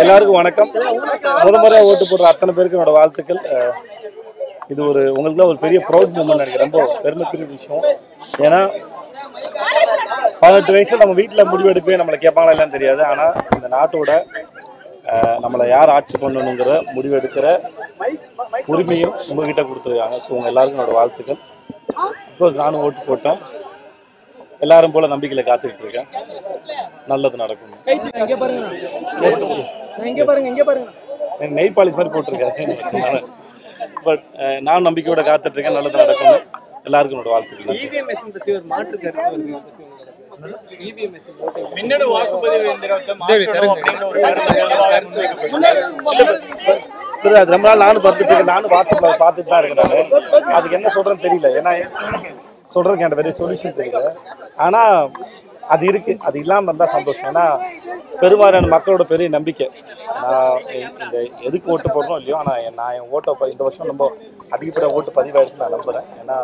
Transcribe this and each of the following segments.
எல்லாருக்கும் வணக்கம். முறையாக ஓட்டு போடுற அத்தனை பேருக்கு என்னோட வாழ்த்துக்கள். இது உங்களுக்குலாம் ஒரு பெரிய ப்ரௌட் மூமெண்ட் நினைக்கிறேன். ரொம்ப பெருமைக்குரிய விஷயம். ஏன்னா 18 வயசுல நம்ம வீட்டில் முடிவெடுக்கவே நம்மளை கேட்பாங்களா எல்லாம் தெரியாது. ஆனால் இந்த நாட்டோட நம்மளை யார் ஆட்சி பண்ணணுங்கிற முடிவெடுக்கிற உரிமையும் உங்ககிட்ட கொடுத்துருக்காங்க. ஸோ உங்கள் எல்லாருக்கும் என்னோட வாழ்த்துக்கள். பிகாஸ் நானும் ஓட்டு போட்டேன். எல்லாரும் போல நம்பிக்கையில காத்துக்கிட்டு இருக்கேன். நல்லது நடக்கும். நெய் பாலிஸ் மாதிரி போட்டிருக்காரு. பட் நான் நம்பிக்கையோட காத்துட்டு இருக்கேன். நல்லது நடக்கும். எல்லாருக்கும் என்னோட வாழ்த்துக்கள். மின்னணு வாக்குப்பதிவு அது ரொம்ப நாள் நானும் வாட்ஸ்அப்ல பார்த்துட்டு தான் இருக்கேன். நான் அதுக்கு என்ன சொல்றேன்னு தெரியல. ஏன்னா சொல்றதுக்கு என்கிட்ட பெரிய சொல்யூஷன் தெரியல. ஆனா அது இருக்கு. அது இல்லாமல் இருந்தால் சந்தோஷம். ஏன்னா பெரும்பாலான மக்களோட பெரிய நம்பிக்கை. நான் இந்த எதுக்கு ஓட்டு போடுறோம் இல்லையோ, ஆனால் நான் என் ஓட்டை இந்த வருஷம் ரொம்ப அதிகப்பட்ட ஓட்டு பதிவாயிடுச்சு நான் நம்புகிறேன். ஏன்னா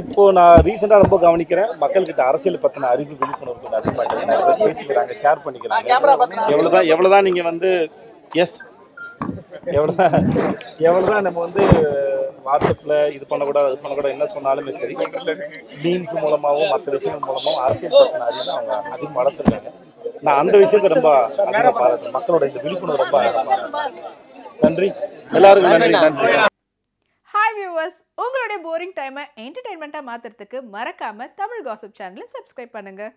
இப்போ நான் ரீசெண்டாக ரொம்ப கவனிக்கிறேன், மக்கள்கிட்ட அரசியல் பற்றின அறிவு விழிப்புணர்வு அதிகமாக பேசிக்கிறாங்க, ஷேர் பண்ணிக்கிறாங்க. எவ்வளோதான் நீங்கள் எஸ் எவ்வளோதான் நம்ம வாட்ஸ்அப்பில் இது பண்ணக்கூடாது அது பண்ணக்கூடாது என்ன சொன்னாலுமே சரி, மீம்ஸ் மூலமாகவும் மற்ற விஷயங்கள் மூலமாகவும் அரசியல் பற்றின அறிவு அவங்க அதிகம் வளர்த்துருக்காங்க. நான் அந்த விஷயத்தை ரொம்ப பாராட்டுறேன். மக்களோட இந்த விழிப்புணர்வு ரொம்ப நன்றி. எல்லாருக்கும் நன்றி. ஹாய் வியூவர்ஸ், உங்களுடைய போரிங் டைமை என்டர்டெயின்மெண்ட்டாக மாற்றுறதுக்கு மறக்காமல் தமிழ் காசிப் சேனலை சப்ஸ்கிரைப் பண்ணுங்கள்.